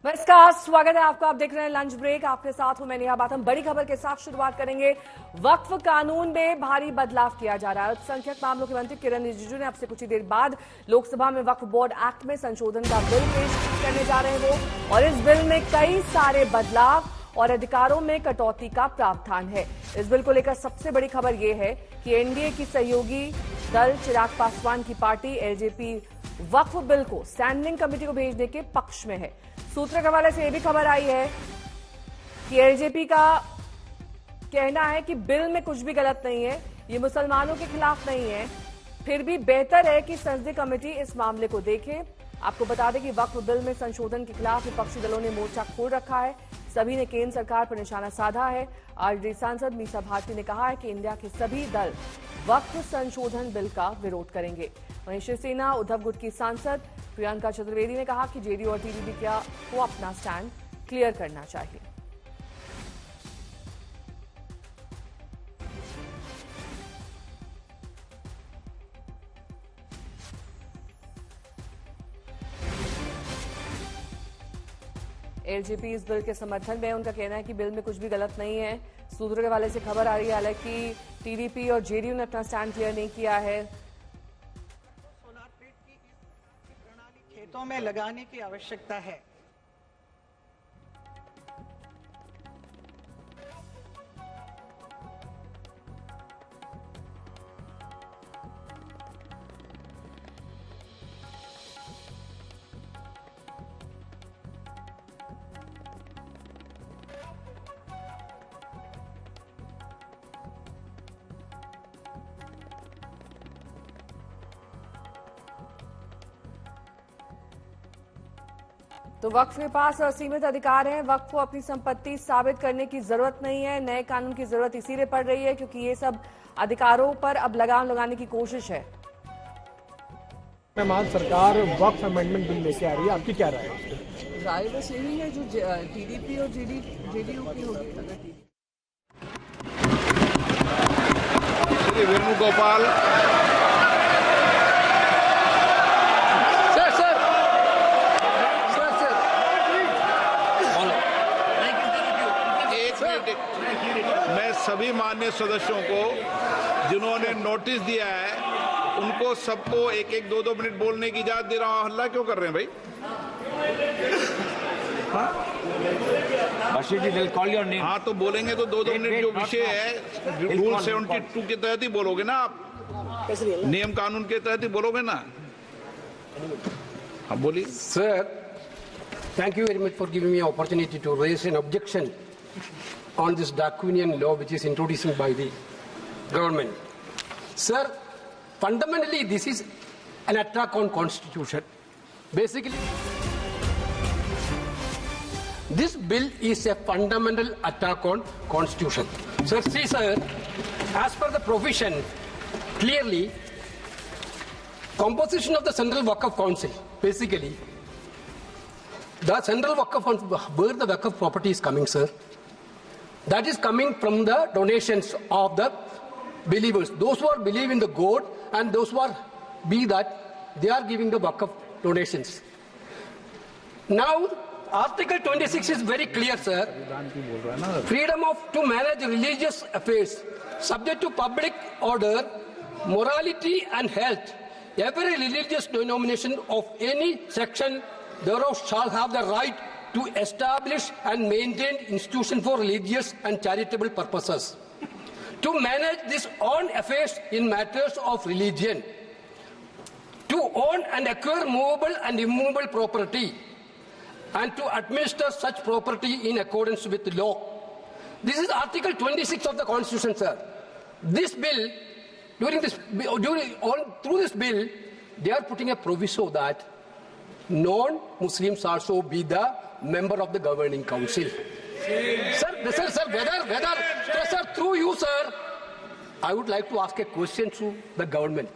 नमस्कार, स्वागत है आपका। आप देख रहे हैं लंच ब्रेक। आपके साथ हूं मैं नेहा बाथम। बड़ी खबर के साथ शुरुआत करेंगे। वक्फ कानून में भारी बदलाव किया जा रहा है। अल्पसंख्यक मामलों के मंत्री किरण रिजिजू ने अब से कुछ ही देर बाद लोकसभा में वक्फ बोर्ड एक्ट में संशोधन का बिल पेश करने जा रहे हैं वो। और इस बिल में कई सारे बदलाव और अधिकारों में कटौती का प्रावधान है। इस बिल को लेकर सबसे बड़ी खबर यह है कि एनडीए की सहयोगी दल चिराग पासवान की पार्टी एलजेपी वक्फ बिल को स्टैंडिंग कमेटी को भेजने के पक्ष में है। सूत्रों के हवाले से यह भी खबर आई है कि एलजेपी का कहना है कि बिल में कुछ भी गलत नहीं है, ये मुसलमानों के खिलाफ नहीं है, फिर भी बेहतर है कि संसदीय कमेटी इस मामले को देखे। आपको बता दें कि वक्फ बिल में संशोधन के खिलाफ विपक्षी दलों ने मोर्चा खोल रखा है। सभी ने केंद्र सरकार पर निशाना साधा है। आरजेडी सांसद मीसा भारती ने कहा है कि इंडिया के सभी दल वक्फ संशोधन बिल का विरोध करेंगे। वहीं शिवसेना उद्धव गुट की सांसद प्रियंका चतुर्वेदी ने कहा कि जेडीयू और टीडीपी को अपना स्टैंड क्लियर करना चाहिए। एलजेपी इस बिल के समर्थन में, उनका कहना है कि बिल में कुछ भी गलत नहीं है। सूत्रों के हवाले से खबर आ रही है हालांकि टीडीपी और जेडीयू ने अपना स्टैंड क्लियर नहीं किया है। सोनार पेट की इस प्रणाली खेतों में लगाने की आवश्यकता है। तो वक्फ के पास असीमित अधिकार है। वक्फ को अपनी संपत्ति साबित करने की जरूरत नहीं है। नए कानून की जरूरत इसीलिए पड़ रही है क्योंकि ये सब अधिकारों पर अब लगाम लगाने की कोशिश है। मैं सरकार वक्फ अमेंडमेंट बिल लेके आ रही है, आपकी क्या राय है? राय बस यही है जो टीडीपी और जेडीयू की होगी। श्री वेणुगोपाल मैं सभी माननीय सदस्यों को जिन्होंने नोटिस दिया है उनको सबको एक एक दो मिनट बोलने की इजाजत दे रहा हूं। हल्ला क्यों कर रहे हैं भाई? हाँ तो बोलेंगे तो दो मिनट। जो विषय है रूल 72 के तहत ही बोलोगे ना आप, नियम कानून के तहत ही बोलोगे ना। हाँ बोलिए। Sir, thank you very much for giving me an opportunity to raise an objection on this draconian law which is introduced by the government. Sir, fundamentally this is an attack on constitution. Basically, this bill is a fundamental attack on constitution. Sir, see sir, as per the provision, clearly, composition of the Central Waqf Council, basically, the Central Waqf Council, where the Waqf property is coming, sir, that is coming from the donations of the believers. Those who are believe in the God and those who are be that they are giving the Waqf donations. Now, Article 26 is very clear, sir. Freedom to manage religious affairs, subject to public order, morality and health. Every religious denomination of any section thereof shall have the right to establish and maintain institutions for religious and charitable purposes, to manage these own affairs in matters of religion, to own and acquire movable and immovable property, and to administer such property in accordance with the law. This is Article 26 of the Constitution, sir. This bill, through this bill, they are putting a proviso that non-Muslims also be the member of the governing council. Sir, through you, sir, I would like to ask a question to the government.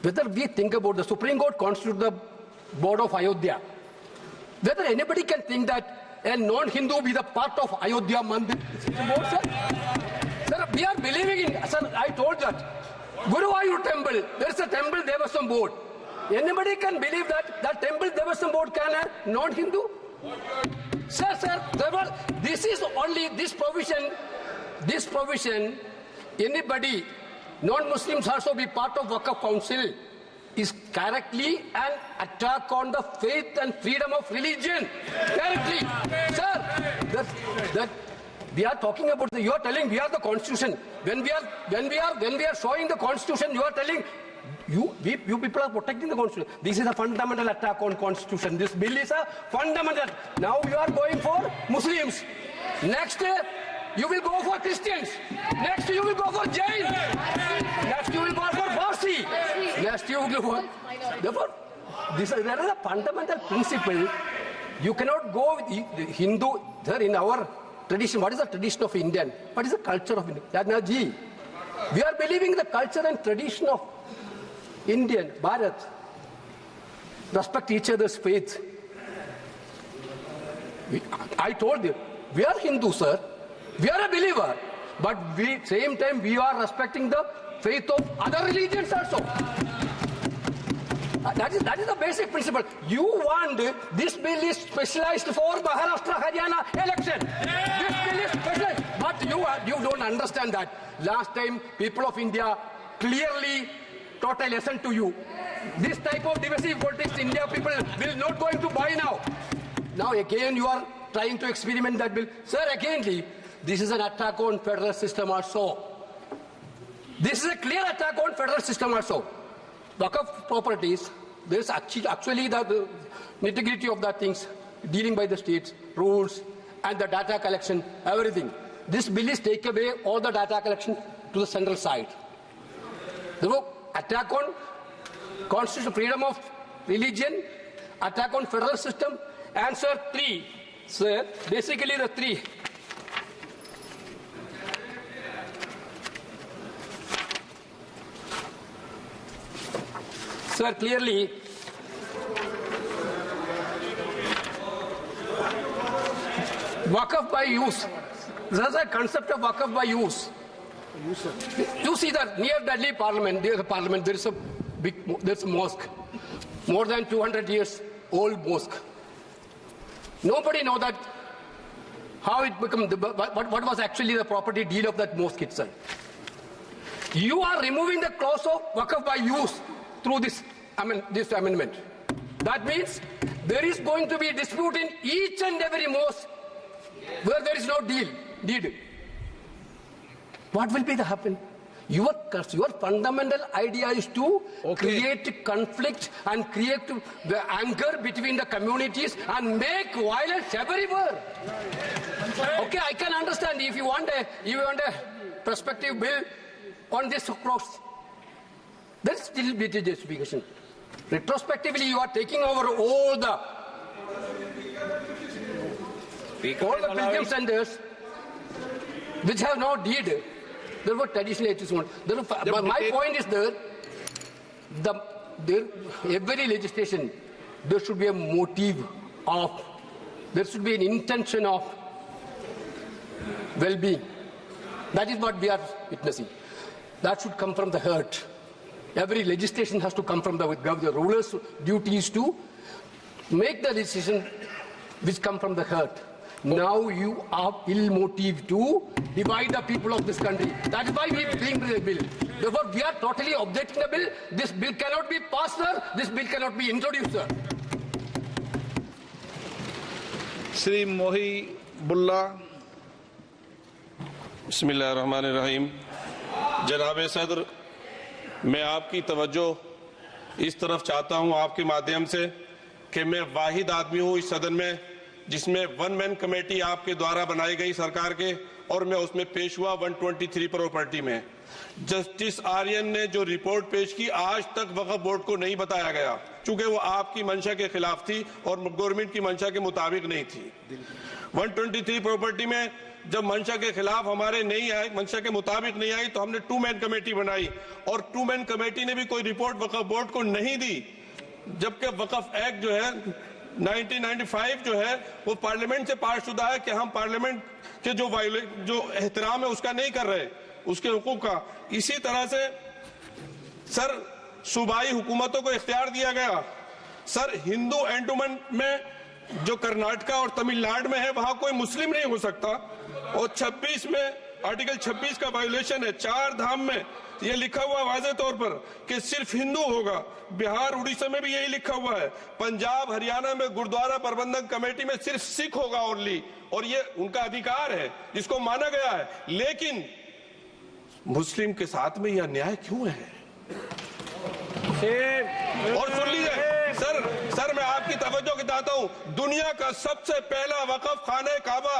Whether we think about the Supreme Court constitute the board of Ayodhya, whether anybody can think that a non-Hindu be the part of Ayodhya Mandir board, sir? Sir, we are believing in, sir, I told that Guruvayur temple, there is a temple, there was some board. Anybody can believe that that temple Devastam board can have non-Hindu? Sir, this is only this provision, anybody, non-Muslims also be part of Waqf Council, is correctly an attack on the faith and freedom of religion. Directly. Sir, that we are talking about, you are telling we are the constitution. When we are showing the constitution, you are telling you people are protecting the constitution. This is a fundamental attack on constitution. This bill is a fundamental. Now you are going for Muslims. Next, you will go for Christians. Next, you will go for Jain. Next, you will go for Parsi. Next, you will go for. Therefore, there is a fundamental principle. You cannot go with the Hindu. Sir, in our tradition, what is the tradition of Indian? What is the culture of Indian? We are believing the culture and tradition of Indian, Bharat. Respect each other's faith. I told you, we are Hindu, sir. We are a believer. But same time, we are respecting the faith of other religions also. That is the basic principle. You want this bill is specialized for Maharashtra, Haryana election. This bill is specialized. But you don't understand that. Last time, people of India clearly taught a lesson to you. This type of divisive politics, India people will not going to buy now. Now again, you are trying to experiment that bill. Sir, again, this is an attack on federal system also. This is a clear attack on federal system also. Waqf properties, there is actually the nitty-gritty of the things dealing by the states, rules, and the data collection, everything. This bill is take away all the data collection to the central side. Therefore, attack on constitutional freedom of religion, attack on federal system. Answer 3, sir. Basically the 3. Sir, clearly, Waqf by use. There is a concept of Waqf by use. You see that near Delhi Parliament, there is a mosque, more than 200 years old mosque. Nobody knows that how it became, what was actually the property deal of that mosque itself. You are removing the clause of Waqf by use through this amendment. That means there is going to be a dispute in each and every mosque where there is no deed. What will be the happen? Your fundamental idea is to create conflict and create the anger between the communities and make violence everywhere. Okay, I can understand if you want a prospective bill on this cross. There will still be justification. Retrospectively, you are taking over all the pilgrim centers which have no deed. Therefore, traditional it is one. Therefore, my point is every legislation, there should be a motive of, there should be an intention of well-being. That is what we are witnessing. That should come from the heart. Every legislation has to come from the ruler's duty is to make the decision which come from the heart. Now you are ill motive to divide the people of this country. That is why we bring the bill. Therefore, we are totally objecting the bill. This bill cannot be passed, sir. This bill cannot be introduced, sir. Shri Mohi Bulla. बिस्मिल्लाहिर्रहमानिर्रहीम। जनाब सदर, मैं आपकी तवज्जो इस तरफ चाहता हूं आपके माध्यम से कि मैं वाहिद आदमी हूं इस सदन में जिसमें वन मैन कमेटी आपके द्वारा बनाई गई सरकार के, और मैं उसमें पेश हुआ 123 प्रॉपर्टी में। जस्टिस आर्यन ने जो रिपोर्ट पेश की, आज तक वक्फ बोर्ड को नहीं बताया गया, चूंकि वो आपकी मंशा के खिलाफ थी और गवर्नमेंट की मंशा के मुताबिक नहीं थी। 123 प्रॉपर्टी में जब मंशा के खिलाफ हमारे नहीं आई, मंशा के मुताबिक नहीं आई, तो हमने 2 मैन कमेटी बनाई, और 2 मैन कमेटी ने भी कोई रिपोर्ट वक्फ बोर्ड को नहीं दी, जबकि वक्फ एक्ट जो है 1995 जो है वो पार्लियामेंट से पास शुदा है कि हम पार्लियामेंट के जो एहतराम है उसका नहीं कर रहे, उसके हुकूक का। इसी तरह से सर सूबाई हुकूमतों को इख्तियार दिया गया। सर हिंदू एंडोमेंट में जो कर्नाटका और तमिलनाडु में है वहां कोई मुस्लिम नहीं हो सकता, और 26 में आर्टिकल 26 का वायोलेशन है। 4 धाम में ये लिखा हुआ वाज़े तौर पर कि सिर्फ हिंदू होगा। बिहार उड़ीसा में भी यही लिखा हुआ है। पंजाब हरियाणा में गुरुद्वारा प्रबंधक कमेटी में सिर्फ सिख होगा ओनली, और ये उनका अधिकार है जिसको माना गया है। लेकिन मुस्लिम के साथ में यह अन्याय क्यों है? और सुन लीजिए सर मैं आपकी तवज्जो के चाहता हूं, दुनिया का सबसे पहला वक़फ़ खाने काबा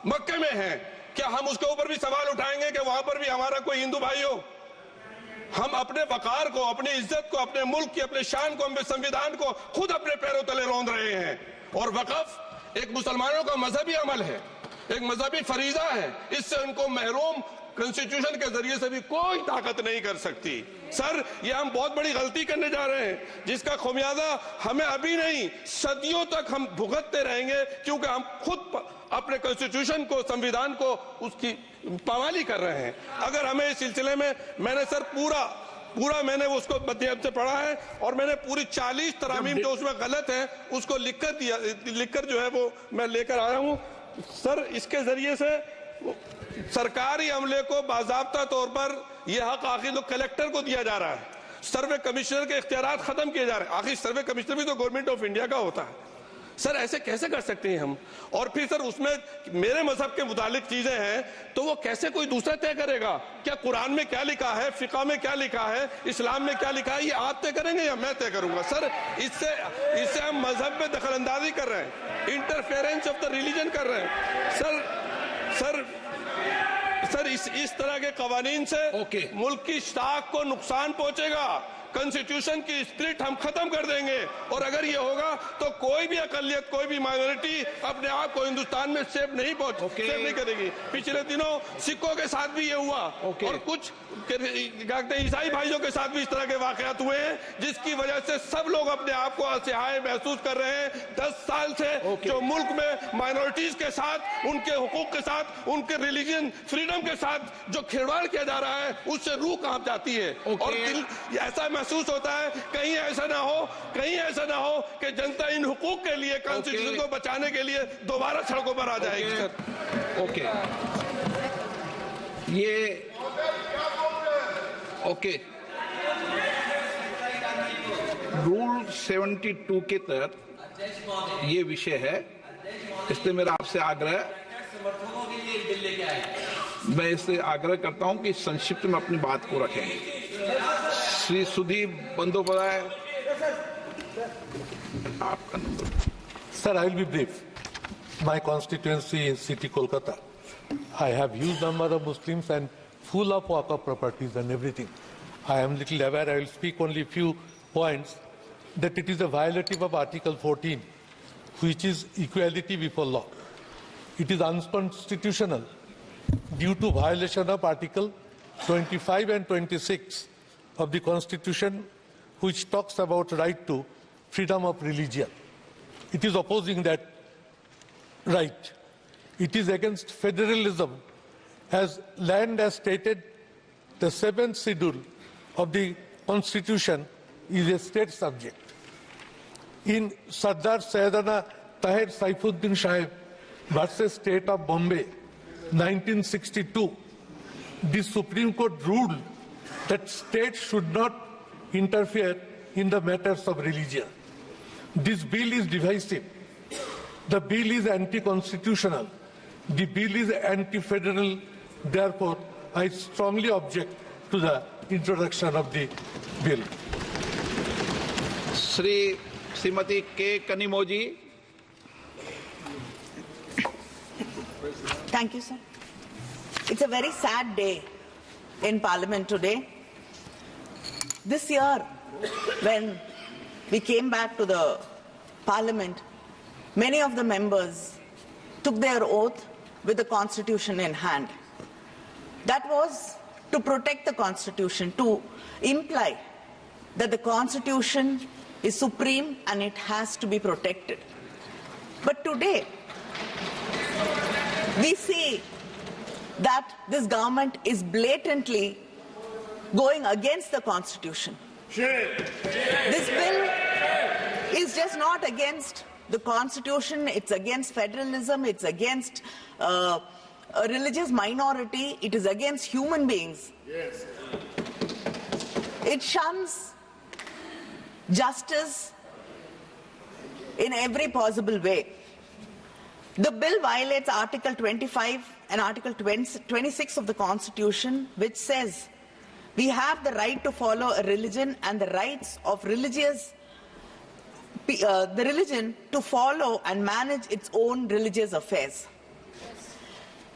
मक्के में है। क्या हम उसके ऊपर भी सवाल उठाएंगे कि वहां पर भी हमारा कोई हिंदू भाई हो? हम अपने वकार को, अपनी इज्जत को, अपने मुल्क की, अपने शान को, अपने संविधान को खुद अपने पैरों तले रौंद रहे हैं। और वक़फ़ एक मुसलमानों का मजहबी अमल है, एक मजहबी फरीजा है। इससे उनको महरूम कॉन्स्टिट्यूशन के जरिए से भी कोई ताकत नहीं कर सकती। सर ये हम बहुत बड़ी गलती करने जा रहे हैं, जिसका खुमियाजा हमें अभी नहीं सदियों तक हम भुगतते रहेंगे, क्योंकि हम खुद अपने कॉन्स्टिट्यूशन को, संविधान को, उसकी पामाली कर रहे हैं। अगर हमें इस सिलसिले में, मैंने सर पूरा मैंने उसको मध्यम से पढ़ा है, और मैंने पूरी 40 तरामीम जो उसमें गलत है उसको लिखकर जो है वो मैं लेकर आया हूं। सर इसके जरिए से सरकारी अमले को बाज़ाब्ता तौर पर यह हक आखिर तो कलेक्टर को दिया जा रहा है, सर्वे कमिश्नर के इख्तियारात खत्म किए जा रहे हैं। आखिर सर्वे कमिश्नर भी तो गवर्नमेंट ऑफ इंडिया का होता है। सर ऐसे कैसे कर सकते हैं हम? और फिर सर उसमें मेरे मजहब के मुतालिक चीजें हैं तो वो कैसे कोई दूसरा तय करेगा? क्या कुरान में क्या लिखा है, फिक़ा में क्या लिखा है, इस्लाम में क्या लिखा है, ये आप तय करेंगे या मैं तय करूंगा? सर इससे हम मजहब में दखल अंदाजी कर रहे हैं, इंटरफेरेंस ऑफ द रिलीजन कर रहे हैं। सर इस तरह के कवानीन से मुल्क की साख को नुकसान पहुंचेगा। कॉन्स्टिट्यूशन की स्पिरिट हम खत्म कर देंगे, और अगर ये होगा तो कोई भी अकलियत, कोई भी माइनॉरिटी अपने आप को हिंदुस्तान में सेफ नहीं करेगी। पिछले दिनों सिखों के साथ भी ये हुआ, और कुछ ईसाई भाइयों के साथ भी इस तरह के वाकयात हुए हैं, जिसकी वजह से सब लोग अपने आप को असहाय महसूस कर रहे हैं। 10 साल से जो मुल्क में माइनॉरिटीज के साथ, उनके हुकूक के साथ, उनके रिलीजन फ्रीडम के साथ जो खिलवाड़ किया जा रहा है, उससे रूह कांप जाती है। और दिल ऐसा महसूस होता है कहीं ऐसा ना हो कि जनता इन हुकूक के लिए, कॉन्स्टिट्यूशन को बचाने के लिए दोबारा सड़कों पर आ जाएगी। रूल 72 के तहत ये विषय है, इसलिए मेरा आपसे आग्रह, मैं इससे आग्रह करता हूं कि संक्षिप्त में अपनी बात को रखें। श्री सुदीप बंदोपाध्याय, आपका number. Sir, I will be brief. My constituency is City Kolkata. I have huge number of Muslims and full of Waqf properties and everything. I am little aware. I will speak only few points that it is a violative of Article 14, which is equality before law. It is unconstitutional due to violation of Article 25 and 26 of the Constitution, which talks about right to freedom of religion. It is opposing that right. It is against federalism, as land as stated, the 7th schedule of the Constitution is a state subject. In Sardar Sayyidana Tahir Saifuddin Sahib versus State of Bombay, 1962, the Supreme Court ruled that states should not interfere in the matters of religion. This bill is divisive. The bill is anti-constitutional. The bill is anti-federal. Therefore, I strongly object to the introduction of the bill. Shrimati के Kanimozhi. Thank you, sir. It's a very sad day in Parliament today. This year, when we came back to the Parliament, many of the members took their oath with the Constitution in hand. That was to protect the Constitution, to imply that the Constitution is supreme and it has to be protected. But today, we see that this government is blatantly going against the Constitution. This bill is just not against the constitution, it's against federalism, it's against a religious minority, it is against human beings. Yes. It shuns justice in every possible way. The bill violates Article 25 and Article 26 of the Constitution, which says we have the right to follow a religion and the rights of the religion to follow and manage its own religious affairs.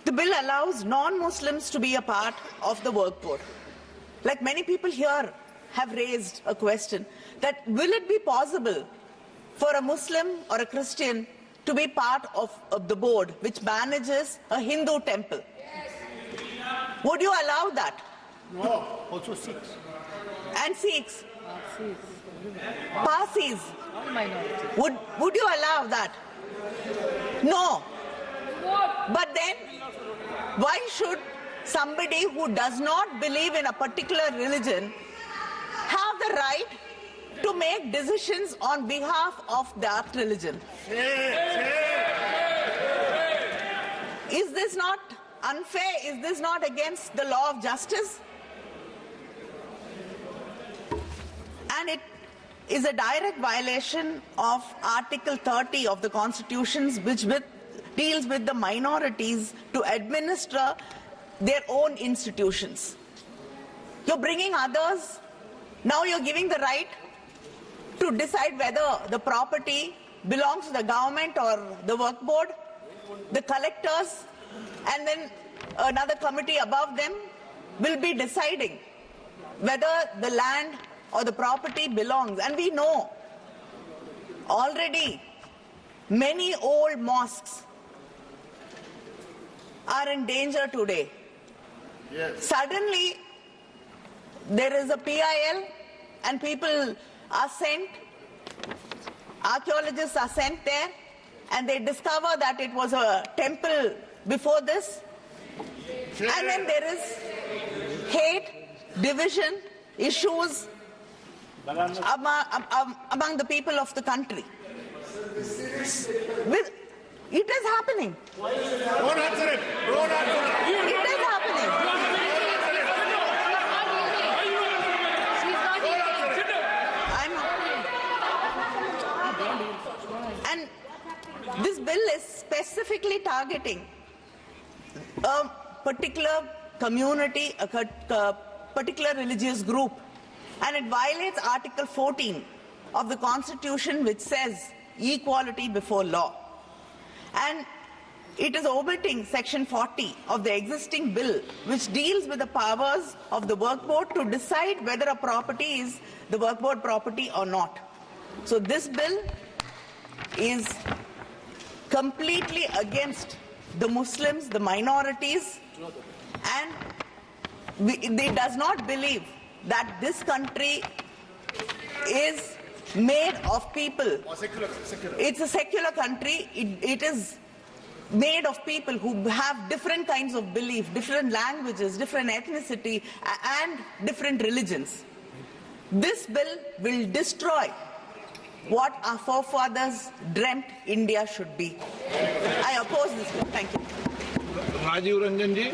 The bill allows non-Muslims to be a part of the work board. Like many people here have raised a question that will it be possible for a Muslim or a Christian to be part of the board which manages a Hindu temple? Yes. Would you allow that? No, also Sikhs. And Sikhs. Parsis. Would you allow that? No. But then, why should somebody who does not believe in a particular religion have the right to make decisions on behalf of that religion? Is this not unfair? Is this not against the law of justice? And it is a direct violation of Article 30 of the Constitution, which deals with the minorities to administer their own institutions. You're bringing others, now you're giving the right to decide whether the property belongs to the government or the work board, the collectors, and then another committee above them will be deciding whether the land or the property belongs. And we know already many old mosques are in danger today. Yes. Suddenly there is a PIL and people are sent, archaeologists are sent there, and they discover that it was a temple before this. And then there is hate, division, issues among the people of the country. It is happening. Don't answer it. Don't answer it. It is happening. And this bill is specifically targeting a particular community, a particular religious group. And it violates Article 14 of the Constitution, which says equality before law. And it is omitting Section 40 of the existing bill, which deals with the powers of the work board to decide whether a property is the work board property or not. So this bill is completely against the Muslims, the minorities, and it does not believe that this country is made of people. It's a secular country. It is made of people who have different kinds of belief, different languages, different ethnicity, and different religions. This bill will destroy what our forefathers dreamt India should be. I oppose this bill. Thank you. Rajiv Ranjan ji.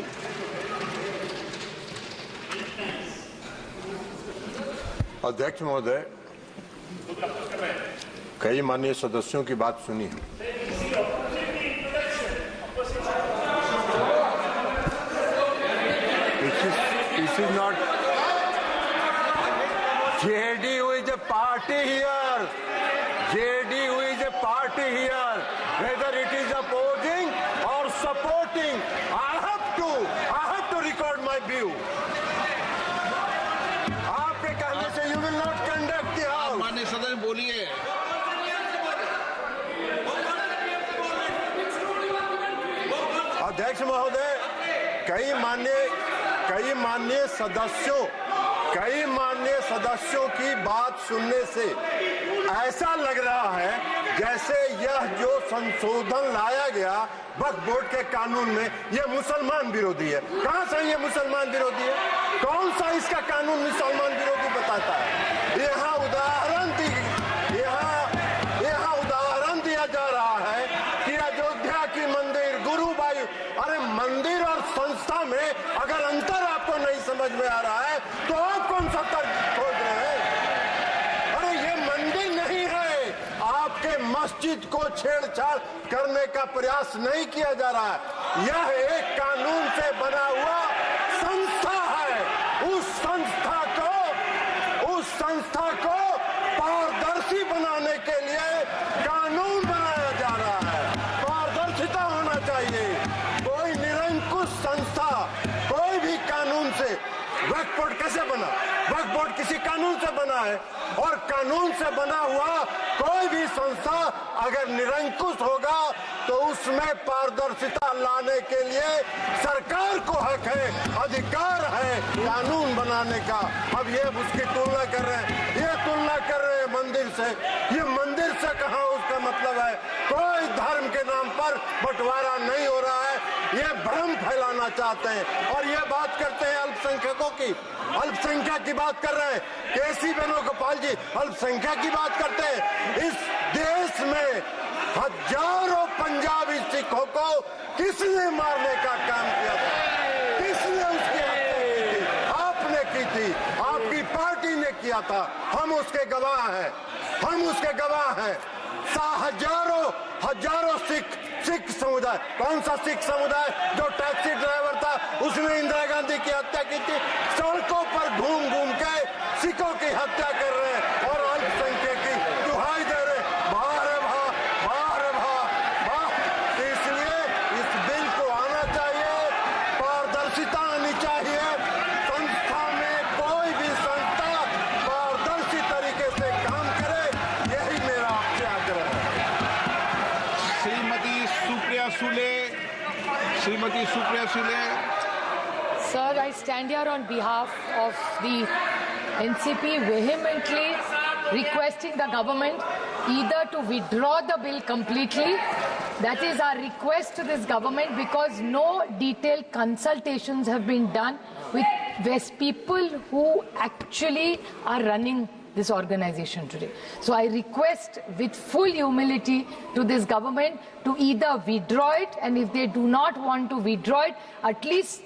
अध्यक्ष महोदय, कई माननीय सदस्यों की बात सुनी। This is not. JDU is a party here. JDU is a party here. Whether it is opposing or supporting, I have to record my view. You will not conduct the house. माननीय सदस्य बोलिए। अध्यक्ष महोदय, कई माननीय सदस्यों की बात सुनने से ऐसा लग रहा है जैसे यह जो संशोधन लाया गया वक्फ बोर्ड के कानून में यह मुसलमान विरोधी है। कहां से ये मुसलमान विरोधी है? कौन सा इसका कानून मुसलमान विरोधी बताता है? यहाँ उदाहरण दिया अयोध्या की मंदिर, गुरुबाई, अरे मंदिर और संस्था में अगर अंतर आपको नहीं समझ में आ रहा है तो आप कौन सा तर्क खोज रहे हैं? अरे ये मंदिर नहीं है, आपके मस्जिद को छेड़छाड़ करने का प्रयास नहीं किया जा रहा है। यह एक कानून से बना हुआ संस्था है। उस संस्था को पारदर्शी बनाने के लिए कानून बनाया जा रहा है। पारदर्शिता होना चाहिए। कोई निरंकुश संस्था कोई भी कानून से, वक्फ बोर्ड कैसे बना? वक्फ बोर्ड किसी कानून से बना है, और कानून से बना हुआ कोई भी संस्था अगर निरंकुश होगा तो उसमें पारदर्शिता लाने के लिए सरकार को हक है, अधिकार है कानून बनाने का। अब ये उसकी तुलना कर रहे हैं, ये तुलना कर रहे हैं मंदिर से। ये मंदिर से कहाँ उसका मतलब है? कोई धर्म के नाम पर बंटवारा नहीं हो रहा है। ये भ्रम फैलाना चाहते हैं और ये बात करते हैं अल्पसंख्यकों की, अल्पसंख्यक की बात कर रहे हैं। केसी वेणुगोपाल जी अल्पसंख्यक की बात करते हैं। इस देश में हजारों पंजाबी सिखों को किसने मारने का काम किया था? किसने उसकी हत्या की थी? आपने की थी, आपकी पार्टी ने किया था। हम उसके गवाह हैं, हम उसके गवाह हैं। हजारों सिख समुदाय, कौन सा सिख समुदाय जो टैक्सी ड्राइवर था उसने इंदिरा गांधी की हत्या की थी? सड़कों पर घूम घूम के सिखों की हत्या कर रहे हैं और अल्पसंख्यक की दुहाई दे रहे हैं। बाहर है इसलिए इस बिल को आना चाहिए, पारदर्शिता आनी चाहिए। संस्था में कोई भी संस्था पारदर्शी तरीके से काम करे, यही मेरा आपसे आग्रह है। Shrimati Supriya Sule. Sir, I stand here on behalf of the NCP vehemently requesting the government either to withdraw the bill completely. That is our request to this government, because no detailed consultations have been done with people who actually are running this organization today. So I request with full humility to this government to either withdraw it, and if they do not want to withdraw it, at least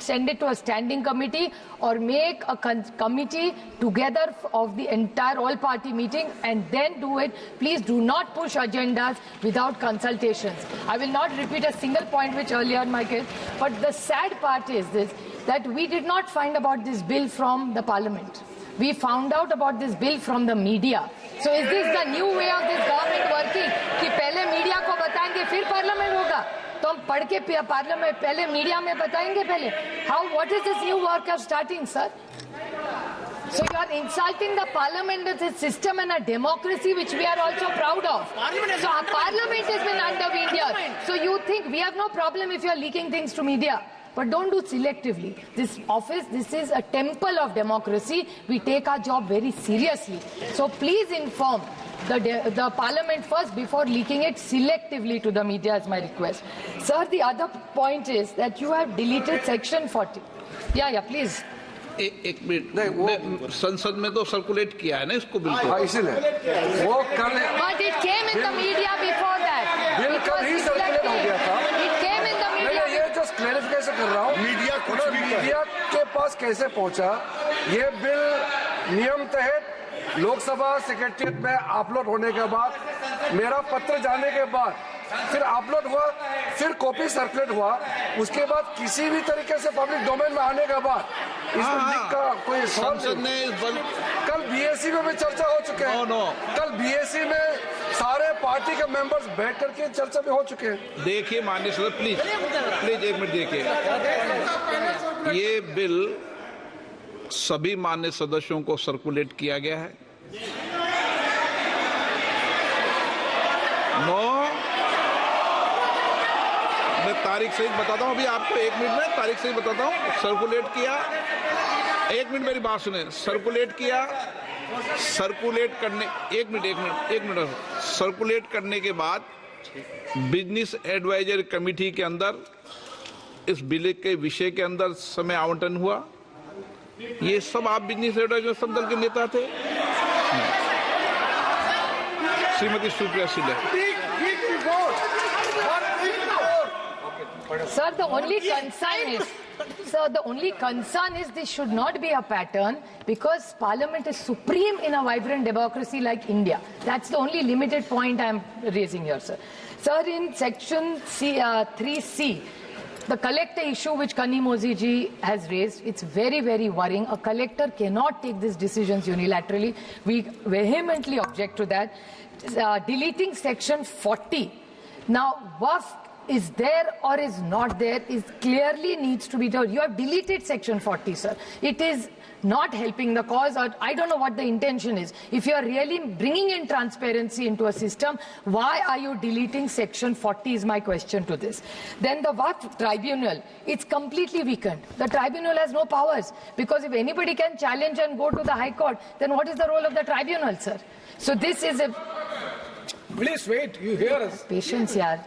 send it to a standing committee or make a committee together of the entire all-party meeting and then do it. Please do not push agendas without consultations. I will not repeat a single point which earlier my case, but the sad part is this, that we did not find about this bill from the parliament. We found out about this bill from the media. So is this the new way of this government working? कि पहले media को बताएंगे फिर parliament होगा? तो हम पढ़ के पार्लियामेंट पहले मीडिया में बताएंगे पहले? What is this new work of starting, sir? So you are insulting the parliament as a system and a democracy which we are also proud of. So our parliament has been undermined here. So you think we have no problem if you are leaking things to media? But don't do selectively. This office, this is a temple of democracy. We take our job very seriously. So please inform the parliament first before leaking it selectively to the media, is my request. Sir, the other point is that you have deleted section 40. Yeah, please. एक minute, संसद में तो circulate किया है ना इसको बिल्कुल, इसीलिए वो कर ले। But it came in the media before that. Bill कल ही सर्कुलेट हो गया था। It came in the media. मैं ये जस्ट क्लैरिफिकेशन कर रहा हूँ। मीडिया के पास कैसे पहुँचा? ये बिल नियम तहत लोकसभा सेक्रेटरीट में अपलोड होने के बाद, मेरा पत्र जाने के बाद, फिर अपलोड हुआ, फिर कॉपी सर्कुलेट हुआ, उसके बाद किसी भी तरीके से पब्लिक डोमेन में आने के बाद इस बिल का कोई संसद ने कल बीएससी में भी चर्चा हो चुके हैं। कल बीएससी में सारे पार्टी के मेंबर्स बैठ करके चर्चा भी हो चुके हैं। देखिए माननीय सदस्य, प्लीज एक मिनट देखिए, ये बिल सभी माननीय सदस्यों को सर्कुलेट किया गया है। मैं तारीख सहित बताता हूं, अभी आपको एक मिनट में तारीख सहित बताता हूं। सर्कुलेट किया, एक मिनट मेरी बात सुने, सर्कुलेट किया, सर्कुलेट करने, एक मिनट सर्कुलेट करने के बाद बिजनेस एडवाइजरी कमेटी के अंदर इस बिल के विषय के अंदर समय आवंटन हुआ। ये सब आप बिजनेस एडवाइजरी सब दल के नेता थे। Shrimati Supriya Sule. Sir, the only concern is this should not be a pattern because Parliament is supreme in a vibrant democracy like India. That's the only limited point I'm raising here, sir. Sir, in section 3C, the collector issue which Kani Mozi ji has raised, it's very, very worrying. A collector cannot take these decisions unilaterally. We vehemently object to that. Deleting section 40. Now, Waqf is there or is not there is clearly needs to be told. You have deleted section 40, sir. It is not helping the cause, or I don't know what the intention is. If you are really bringing in transparency into a system, why are you deleting section 40 is my question to this. Then the Waqf tribunal, it's completely weakened. The tribunal has no powers because if anybody can challenge and go to the High Court, then what is the role of the tribunal, sir? So this is a... Please wait, you hear us. Patience, yaar.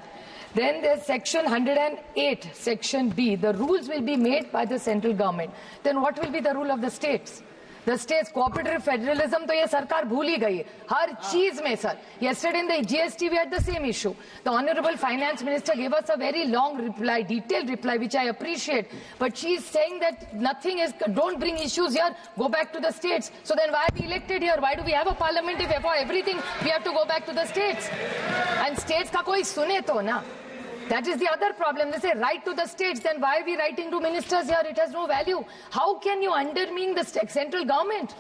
Then there's section 108, section B. The rules will be made by the central government. Then what will be the rule of the states? The states, cooperative federalism, तो ये सरकार भूल ही गई है हर चीज में, sir. Yesterday in the GST we had the same issue. The Honorable Finance Minister gave us a very long reply, detailed reply, which I appreciate. But she is saying that nothing is, don't bring issues here, go back to the states. So then why are we elected here? Why do we have a parliament if for everything we have to go back to the states? And states का कोई सुने तो ना. That is the other problem. They say write to the states, then why are we writing to ministers here? It has no value. How can you undermine the central government?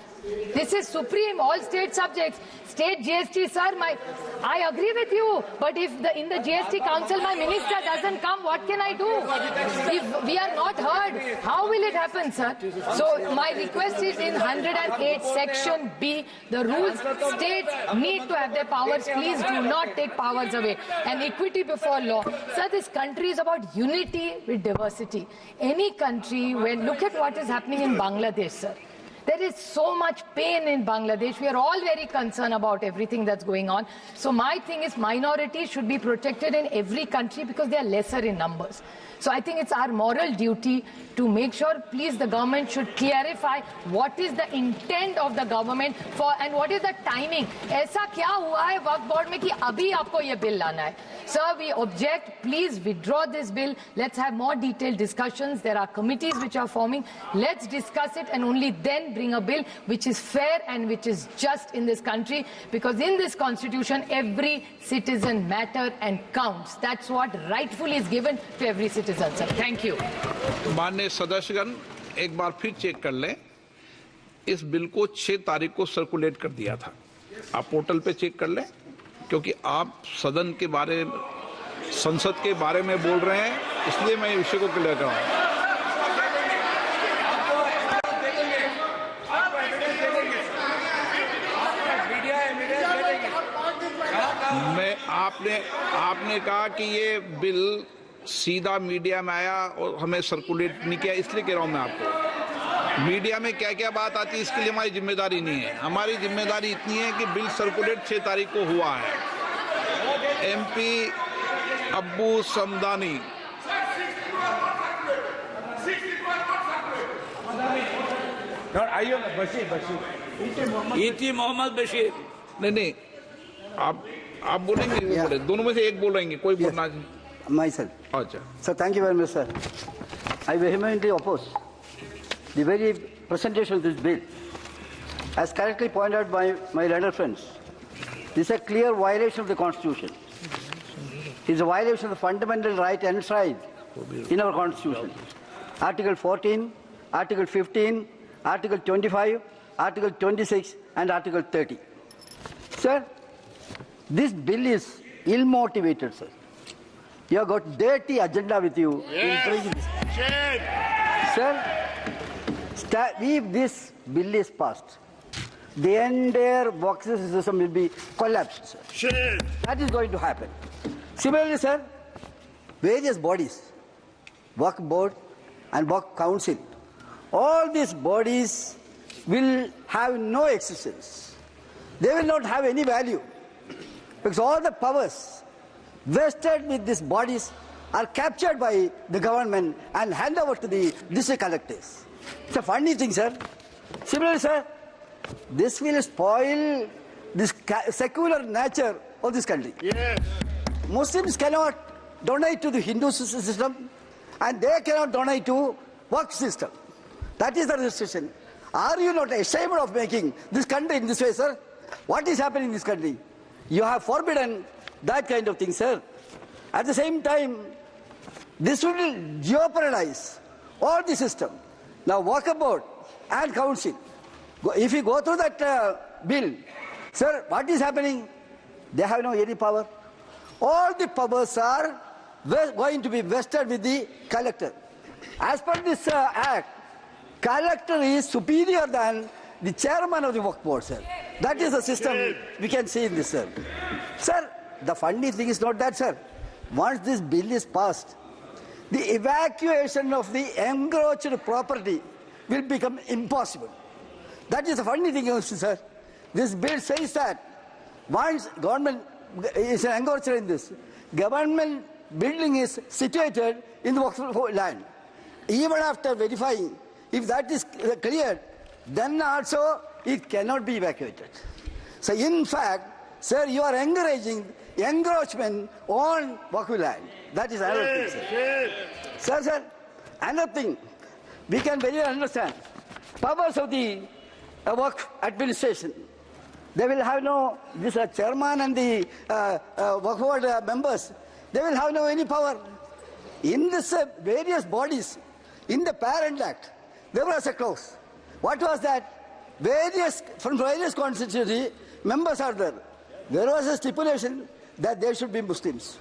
This is supreme, all state subjects. State GST, sir, I agree with you. But if in the GST council my minister doesn't come, what can I do? If we are not heard, how will it happen, sir? So my request is in 108 section B, the rules, states need to have their powers. Please do not take powers away. And equity before law. Sir, this country is about unity with diversity. Any country, look at what is happening in Bangladesh, sir. There is so much pain in Bangladesh. We are all very concerned about everything that's going on. So my thing is minorities should be protected in every country because they are lesser in numbers. So I think it's our moral duty to make sure, please, the government should clarify what is the intent of the government for and what is the timing. ऐसा क्या हुआ है वक्फ board में कि अभी आपको ये bill लाना है? Sir, we object. Please withdraw this bill. Let's have more detailed discussions. There are committees which are forming. Let's discuss it and only then bring a bill which is fair and which is just in this country. Because in this constitution, every citizen matters and counts. That's what rightfully is given to every citizen. Sir. Thank you. माननीय सदस्यगण, एक बार फिर check कर लें. इस bill को 6 तारीख को circulate कर दिया था. आप पोर्टल पे चेक कर लें, क्योंकि आप सदन के बारे, संसद के बारे में बोल रहे हैं, इसलिए मैं इस विषय को क्लियर कर रहा हूं. मैं आपने कहा कि ये बिल सीधा मीडिया में आया और हमें सर्कुलेट नहीं किया, इसलिए कह रहा हूं मैं आपको. मीडिया में क्या क्या बात आती है इसके लिए हमारी जिम्मेदारी नहीं है. हमारी जिम्मेदारी इतनी है कि बिल सर्कुलेट 6 तारीख को हुआ है. एमपी अब्बू समदानी. इटी मोहम्मद बशीर. नहीं, आप बोलेंगे, बोले दोनों में से एक बोलेंगे, कोई बोलना. Myself. अच्छा. Sir, thank you very much, sir. I vehemently oppose the very presentation of this bill. As correctly pointed out by my learned friends, this is a clear violation of the Constitution. It is a violation of the fundamental right enshrined in our Constitution. Article 14, Article 15, Article 25, Article 26, and Article 30. Sir, this bill is ill-motivated, sir. You have got dirty agenda with you. Yes. Sir, if this bill is passed, the entire boxes system will be collapsed, sir. That is going to happen. Similarly, sir, various bodies, Waqf Board and Waqf Council, all these bodies will have no existence. They will not have any value because all the powers vested with these bodies are captured by the government and hand over to the district collectors. It's a funny thing, sir. Similarly, sir, this will spoil this secular nature of this country. Yes. Muslims cannot donate to the Hindu system and they cannot donate to work system. That is the restriction. Are you not ashamed of making this country in this way, sir? What is happening in this country? You have forbidden that kind of thing, sir. At the same time, this will jeopardize all the system. Now, Waqf Board and Council, if you go through that bill, sir, what is happening? They have no any power. All the powers are going to be vested with the collector. As per this act, collector is superior than the chairman of the Waqf Board, sir. That is the system we can see in this, sir. Sir, the funny thing is not that, sir. Once this bill is passed, the evacuation of the encroached property will become impossible. That is the funny thing, sir. This bill says that once government is an encroacher in this, government building is situated in the Waqf land. Even after verifying, if that is cleared, then also it cannot be evacuated. So in fact, sir, you are encouraging encroachment on Waqf land. That is another thing, sir. Sir, another thing, we can very well understand. Powers of the Waqf administration, they will have no, this chairman and the Waqf Board members, they will have no any power. In this various bodies, in the Parent Act, there was a clause. What was that? From various constituency, members are there. There was a stipulation that they should be Muslims.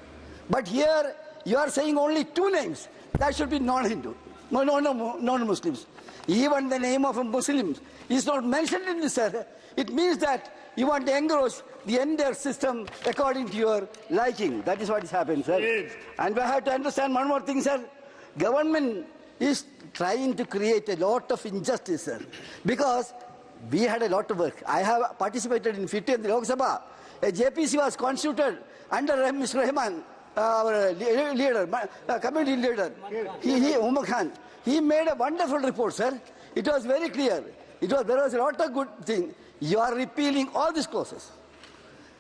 But here, you are saying only two names. That should be non-Hindu, non-Muslims. Even the name of a Muslim is not mentioned in this, sir. It means that you want to engross the entire system according to your liking. That is what is happening, sir. And we have to understand one more thing, sir. Government is trying to create a lot of injustice, sir. Because we had a lot of work. I have participated in 50 in the Lok Sabha. A JPC was constituted under Mr. Rahman, our leader, community leader, Umar Khan. He made a wonderful report, sir. It was very clear. There was a lot of good thing. You are repealing all these clauses.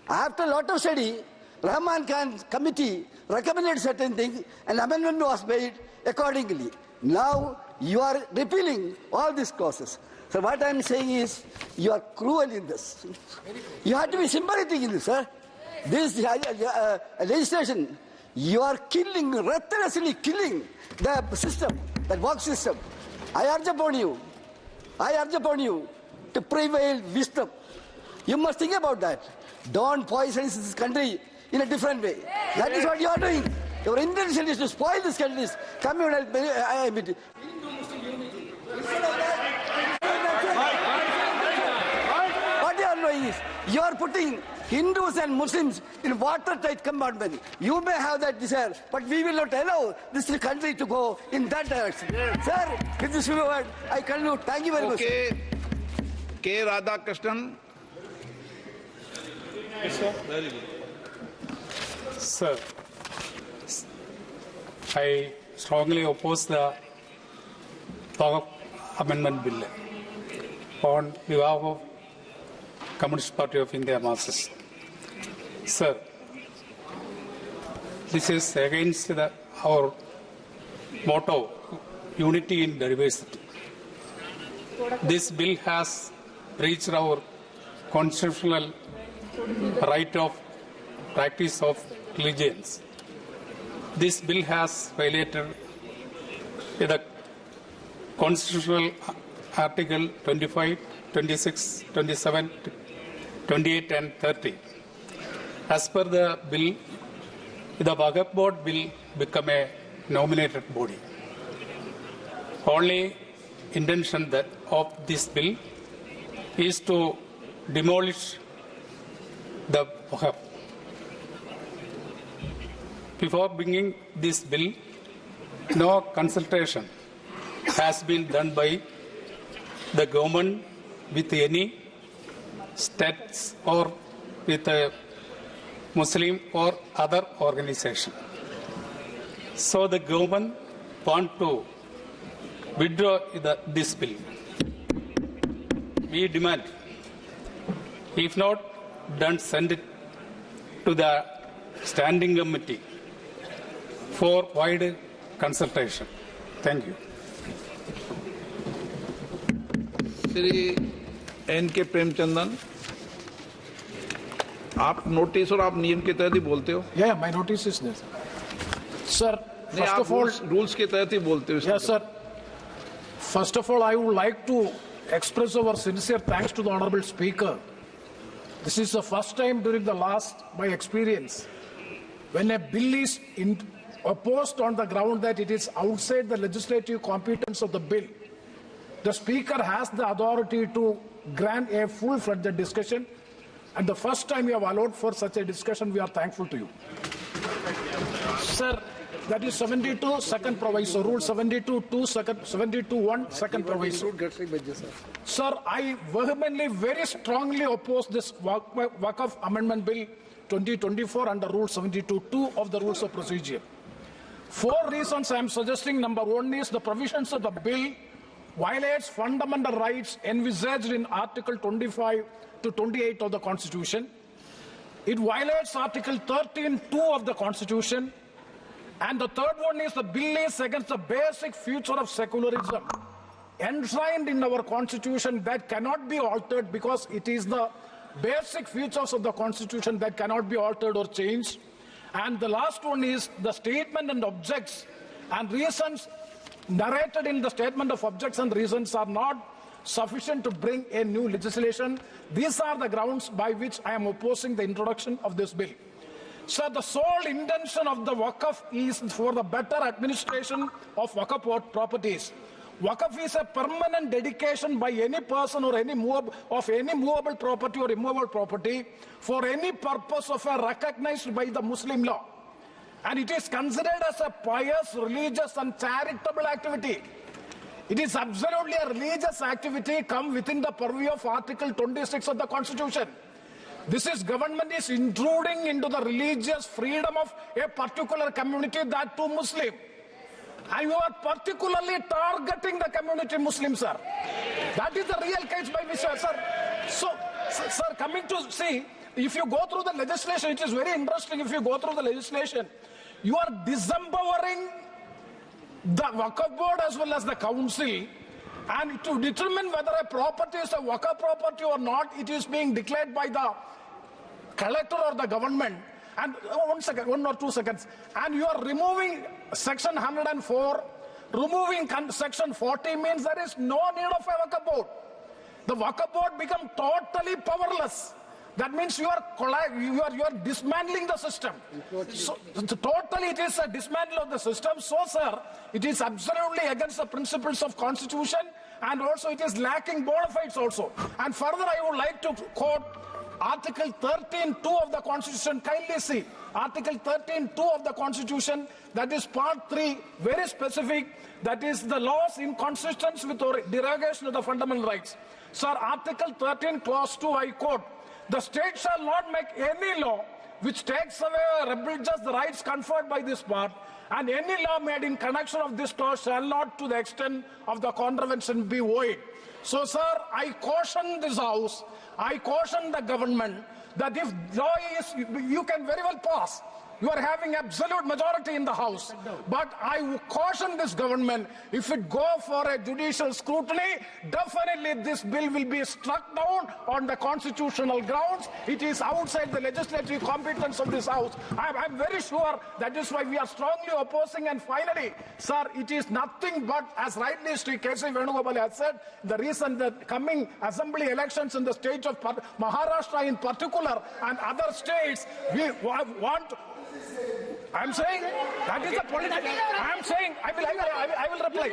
After a lot of study, Rahman Khan committee recommended certain things, and amendment was made accordingly. Now you are repealing all these clauses. So what I am saying is, you are cruel in this. You have to be sympathetic in this, sir. This legislation, you are killing, ruthlessly killing the system, that work system. I urge upon you to prevail wisdom. You must think about that. Don't poison this country in a different way. That is what you are doing. Your intention is to spoil this country's communal. What you are doing is, you are putting Hindus and Muslims in watertight compartment. You may have that desire, but we will not allow this country to go in that direction. Sir, with this word, I conclude. Thank you very much. K. Radhakrishnan. Very good. Sir, I strongly oppose the Waqf Amendment Bill on behalf of Communist Party of India, Marxist. Sir, this is against our motto, unity in diversity. This bill has breached our constitutional right of practice of religions. This bill has violated the constitutional article 25, 26, 27, 28 and 30. As per the bill, the Waqf Board will become a nominated body. Only intention of this bill is to demolish the Waqf. Before bringing this bill, no consultation has been done by the government with any states or with a Muslim or other organization. So the government want to withdraw this bill. We demand, if not done, send it to the standing committee for wide consultation. Thank you. Shri N.K. Premachandran, आप notice और आप नियम के तहत ही बोलते हो? Yeah, my notice is there. Sir, नहीं, आप रूल्स के तहत ही बोलते हो? Yes, sir. First of all, I would like to express our sincere thanks to the Honorable Speaker. This is the first time during the last, my experience, when a bill is opposed on the ground that it is outside the legislative competence of the bill. The Speaker has the authority to grant a full-fledged discussion, and the first time you have allowed for such a discussion, we are thankful to you. Sir, that is 72, second proviso, Rule 72(2), 72(1), second proviso. Sir, I vehemently, very strongly oppose this Waqf Amendment Bill 2024 under Rule 72(2) of the Rules of Procedure. 4 reasons I am suggesting. Number 1 is the provisions of the bill violates fundamental rights envisaged in Article 25 to 28 of the Constitution. It violates Article 13(2) of the Constitution. And the third one is the bill is against the basic feature of secularism enshrined in our Constitution that cannot be altered, because it is the basic features of the Constitution that cannot be altered or changed. And the last one is the statement and objects and reasons narrated in the statement of objects and reasons are not sufficient to bring a new legislation. These are the grounds by which I am opposing the introduction of this bill. So the sole intention of the Waqf is for the better administration of Waqf properties. Waqf is a permanent dedication by any person or any movable property or immovable property for any purpose of a recognized by the Muslim law. And it is considered as a pious, religious and charitable activity. It is absolutely a religious activity come within the purview of Article 26 of the Constitution. Government is intruding into the religious freedom of a particular community, that too Muslim. And you are particularly targeting the community Muslim, sir. That is the real case by which, sir. So, sir, coming to see, if you go through the legislation, it is very interesting. If you go through the legislation, you are disempowering the Waqf board as well as the council. And to determine whether a property is a Waqf property or not, it is being declared by the collector or the government. And 1 or 2 seconds. And you are removing section 104. Removing section 40 means there is no need of a Waqf board. The Waqf board becomes totally powerless. That means you are dismantling the system. So totally it is a dismantle of the system. So, sir, it is absolutely against the principles of Constitution, and also it is lacking bona fides also. And further, I would like to quote Article 13(2) of the Constitution. Kindly see Article 13(2) of the Constitution, that is Part 3, very specific, that is the laws in consistence with or derogation of the fundamental rights. Sir, Article 13, Clause 2, I quote, "The state shall not make any law which takes away or abridges the rights conferred by this part, and any law made in connection of this clause shall not to the extent of the contravention be void." So, sir, I caution this House, I caution the government that if law is, you can very well pass. You are having absolute majority in the House. But I caution this government, if it go for a judicial scrutiny, definitely this bill will be struck down on the constitutional grounds. It is outside the legislative competence of this House. I'm very sure that is why we are strongly opposing. And finally, sir, it is nothing but, as rightly Sri K.C. Venugopal has said, the reason that coming assembly elections in the state of Maharashtra in particular and other states, we want. I'm saying that is the political. I'm saying I will reply.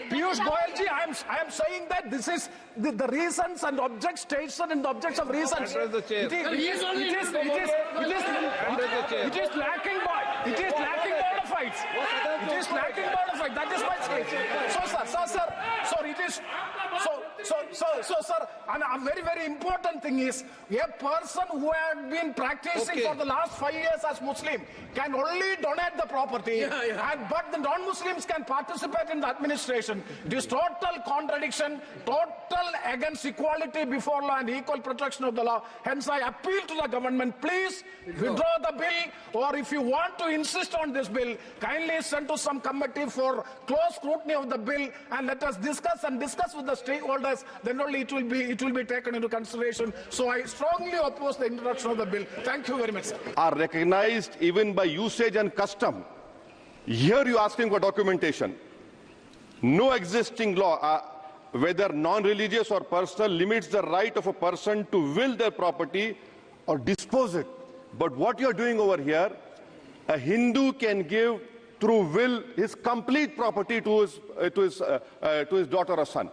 Piyush Goyalji, I am saying that this is the reasons and objects stated in the objects of reasons. It is lacking bona fides. It is lacking bona fides. That is my case. So, sir, it is so. sir, and a very, very important thing is a person who had been practicing for the last 5 years as Muslim can only donate the property, but the non-Muslims can participate in the administration. It is total contradiction, total against equality before law and equal protection of the law. Hence, I appeal to the government, please withdraw the bill, or if you want to insist on this bill, kindly send to some committee for close scrutiny of the bill and let us discuss with the stakeholders. Then only it will be taken into consideration. So I strongly oppose the introduction of the bill. Thank you very much, sir. Are recognized even by usage and custom. Here you are asking for documentation. No existing law, whether non-religious or personal, limits the right of a person to will their property or dispose it. But what you are doing over here, a Hindu can give through will his complete property to his daughter or son.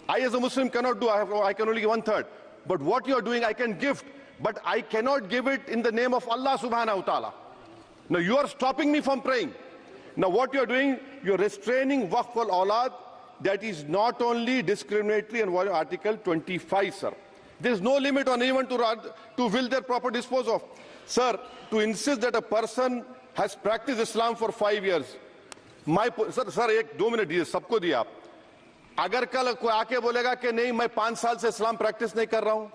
I as a Muslim cannot do, I can only give 1/3. But what you are doing, I can gift, but I cannot give it in the name of Allah subhanahu wa ta'ala. Now you are stopping me from praying. Now what you are doing, you are restraining Waqf al-Awlad. That is not only discriminatory and Article 25, sir. There is no limit on anyone to will their property dispose of. Sir, to insist that a person has practiced Islam for 5 years. Sir, एक 2 minute दिए, सबको दिया आप. अगर कल कोई आके बोलेगा कि नहीं मैं 5 साल से इस्लाम प्रैक्टिस नहीं कर रहा हूं,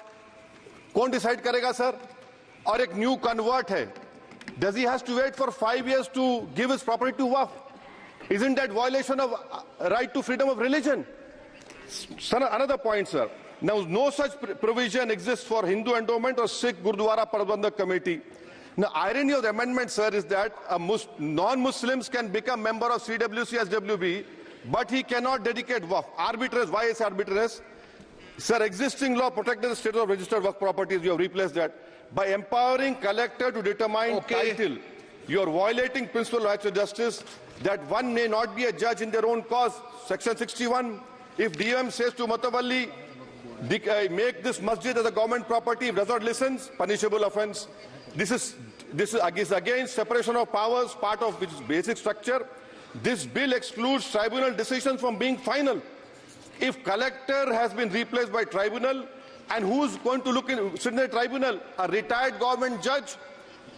कौन डिसाइड करेगा सर? और एक न्यू कन्वर्ट है, does he has to wait for 5 years to give his property to Waqf? Isn't that violation of right to freedom of religion? Sir, another point, sir. Now, no such provision exists for Hindu endowment or Sikh Gurdwara Prabandhak Committee. Now, irony of the amendment, sir, is that non-Muslims can become member of CWC, SWB, but he cannot dedicate Waqf. Arbitrage, why is arbitrage? Sir, existing law protected the status of registered Waqf properties. You have replaced that. By empowering collector to determine title, you are violating principle of rights of justice, that one may not be a judge in their own cause. Section 61, if DM says to Mutawalli, make this masjid as a government property, if does not listen, punishable offence. This is against separation of powers, part of which is basic structure. This bill excludes tribunal decisions from being final. If collector has been replaced by tribunal, and who's going to sit in the tribunal? A retired government judge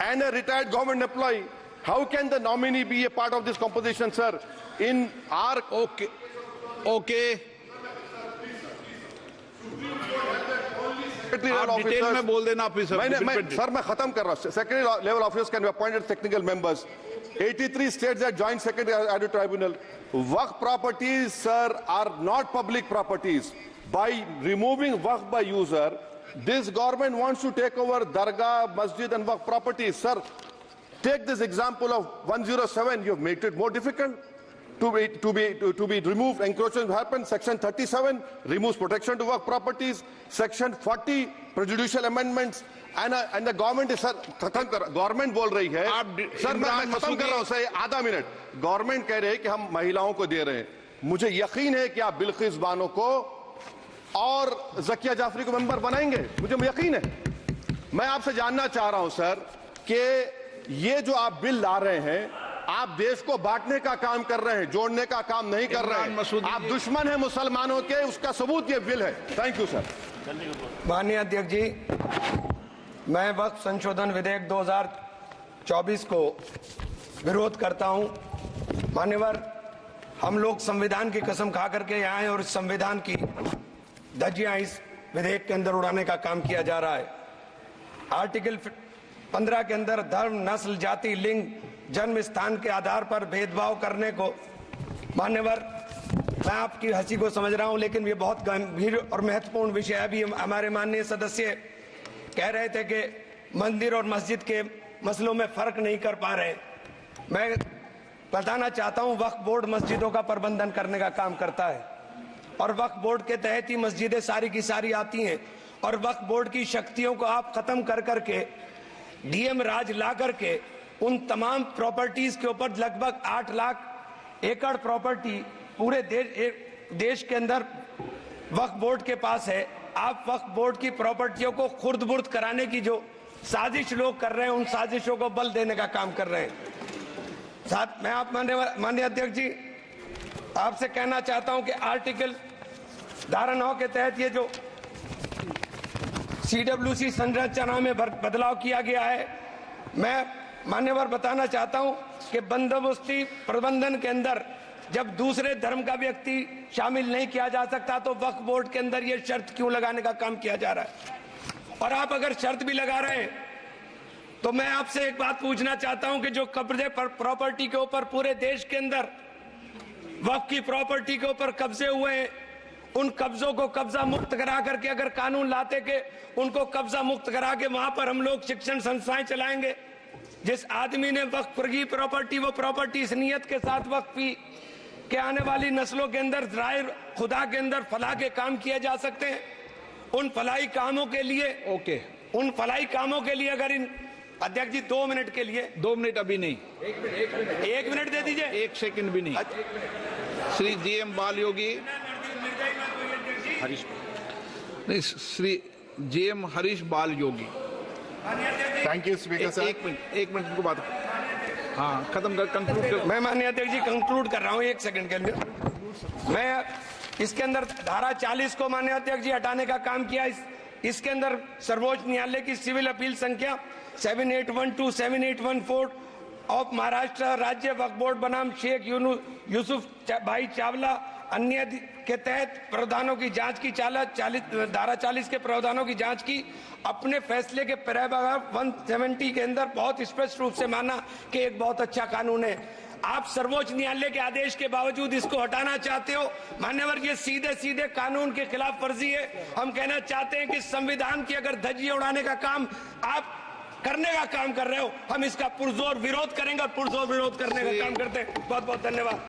and a retired government employee. How can the nominee be a part of this composition, sir? In our... Okay. आप detail में बोल देना please sir मैं खत्म कर रहा हूं. Secondary level officers can be appointed technical members. 83 states that joint secretary added tribunal. Waqf properties, sir, are not public properties. By removing Waqf by user, this government wants to take over Dargah, Masjid and Waqf properties. Sir, take this example of 107. You have made it more difficult to be removed. Encroachment happens. Section 37 removes protection to Waqf properties. Section 40 prejudicial amendments. And the government is, sir, government बोल रही है. Sir मैं खत्म कर रहा हूं sir, आधा minute. Government कह रहे हैं कि हम महिलाओं को दे रहे हैं. मुझे यकीन है कि आप बिल्किस बानो को और ज़किया जाफरी को मेंबर बनाएंगे, मुझे यकीन है. मैं आपसे जानना चाह रहा हूं सर कि ये जो आप बिल ला रहे हैं, आप देश को बांटने का काम कर रहे हैं, जोड़ने का काम नहीं कर रहे हैं. आप दुश्मन हैं मुसलमानों के, उसका सबूत ये बिल है. Thank you sir. माननीय अध्यक्ष जी, मैं वक्फ संशोधन विधेयक 2024 को विरोध करता हूं. मान्यवर, हम लोग संविधान की कसम खा करके यहाँ आए और इस संविधान की धज्जियां इस विधेयक के अंदर उड़ाने का काम किया जा रहा है. आर्टिकल 15 के अंदर धर्म, नस्ल, जाति, लिंग, जन्म स्थान के आधार पर भेदभाव करने को, मान्यवर मैं आपकी हंसी को समझ रहा हूं, लेकिन ये बहुत गंभीर और महत्वपूर्ण विषय है. अभी हमारे माननीय सदस्य कह रहे थे कि मंदिर और मस्जिद के मसलों में फर्क नहीं कर पा रहे. मैं बताना चाहता हूं, वक्फ बोर्ड मस्जिदों का प्रबंधन करने का काम करता है और वक्फ बोर्ड के तहत ही मस्जिदें सारी की सारी आती हैं. और वक्फ बोर्ड की शक्तियों को आप खत्म कर करके डीएम राज ला करके उन तमाम प्रॉपर्टीज के ऊपर लगभग 8 लाख एकड़ प्रॉपर्टी पूरे देश के अंदर वक्फ बोर्ड के पास है. आप वक्फ बोर्ड की प्रॉपर्टियों को खुर्द-बुर्द कराने की जो साजिश लोग कर रहे हैं, उन साजिशों को बल देने का काम कर रहे हैं. साथ मैं आप माननीय अध्यक्ष जी आपसे कहना चाहता हूं कि आर्टिकल धारा 9 के तहत ये जो CWC संरचना में बदलाव किया गया है, मैं मान्यवर बताना चाहता हूं कि बंदोबस्ती प्रबंधन के अंदर जब दूसरे धर्म का व्यक्ति शामिल नहीं किया जा सकता तो वक्फ बोर्ड के अंदर ये शर्त क्यों लगाने का काम किया जा रहा है? और आप अगर शर्त भी लगा रहे हैं तो मैं आपसे एक बात पूछना चाहता हूं कि जो कब्जे पर प्रॉपर्टी के ऊपर पूरे देश के अंदर वक्फ की प्रॉपर्टी के ऊपर कब्जे हुए हैं, उन कब्जों को कब्जा मुक्त करा करके अगर कानून लाते के उनको कब्जा मुक्त करा के वहां पर हम लोग शिक्षण संस्थाएं चलाएंगे। जिस आदमी ने वक्फ की प्रॉपर्टी, वो प्रॉपर्टी इस नियत के साथ वक्फ की कि आने वाली नस्लों के अंदर राय खुदा के अंदर फलाह के काम किए जा सकते हैं। उन फलाई कामों के लिए उन फलाई कामों के लिए अगर इन अध्यक्ष जी 2 मिनट के लिए 2 मिनट अभी नहीं, 1 मिनट दे दीजिए, 1 सेकंड भी नहीं। श्री GM बाल योगी, नहीं, श्री GM हरीश बाल योगी। थैंक यू स्पीकर साहब। 1 मिनट को बात, हाँ खत्म कर, कंक्लूड कर। मैं माननीय अध्यक्ष जी कंक्लूड कर रहा हूँ 1 सेकंड के लिए। मैं इसके अंदर धारा 40 को माननीय अध्यक्ष जी हटाने का काम किया। इसके अंदर सर्वोच्च न्यायालय की सिविल अपील संख्या 7812 7814 ऑफ महाराष्ट्र राज्य वक्फ बोर्ड बनाम शेख यूसुफ भाई चावला अन्य के तहत प्रावधानों की जांच की धारा 40 के प्रावधानों की जांच की। अपने फैसले के पैराग्राफ 170 के अंदर बहुत स्पष्ट रूप से माना कि एक बहुत अच्छा कानून है। आप सर्वोच्च न्यायालय के आदेश के बावजूद इसको हटाना चाहते हो। मान्यवर, ये सीधे सीधे कानून के खिलाफ वर्जी है। हम कहना चाहते हैं कि संविधान की अगर धज्जियां उड़ाने का काम आप करने का काम कर रहे हो, हम इसका पुरजोर विरोध करेंगे और पुरजोर विरोध करने का काम करते हैं। बहुत बहुत धन्यवाद।